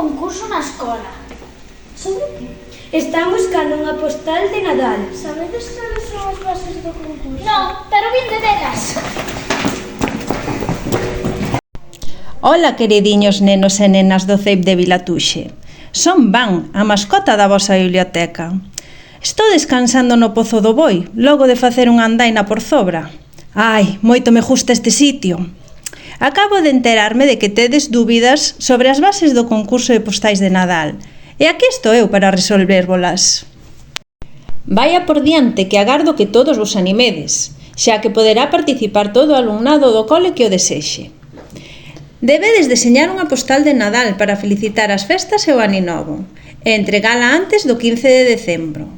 concurso na escola. Sobre que? Están buscando unha postal de Nadal. Sabedes cales son as bases do concurso? Non, pero vinde delas. Ola, queridiños nenos e nenas do CEIP de Vilatuxe. Son Van, a mascota da vosa biblioteca. Estou descansando no Pozo do Boi, logo de facer unha andaina por Zobra. Ai, moito me gusta este sitio. Acabo de enterarme de que tedes dúbidas sobre as bases do concurso de postais de Nadal. E aquí estou eu para resolvérvolas. Vaia por diante que agardo que todos vos animedes, xa que poderá participar todo o alumnado do cole que o desexe. Debedes deseñar unha postal de Nadal para felicitar as festas e o ano novo e entregala antes do 15 de decembro.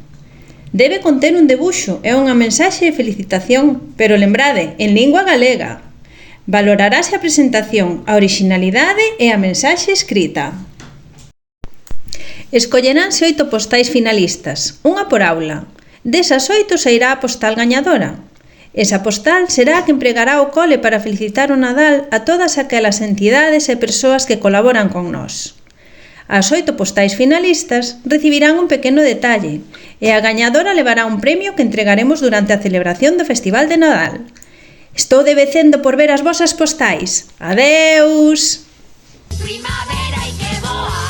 Debe conter un debuxo e unha mensaxe de felicitación, pero lembrade, en lingua galega. Valorarase a presentación, a orixinalidade e a mensaxe escrita. Escolleránse 8 postais finalistas, unha por aula. Desas 8 sairá a postal gañadora. Esa postal será a que empregará o cole para felicitar o Nadal a todas aquelas entidades e persoas que colaboran con nós. As 8 postais finalistas recibirán un pequeno detalle e a gañadora levará un premio que entregaremos durante a celebración do Festival de Nadal. Estou debecendo por ver as vosas postais. Adeus! Primavera y que boa.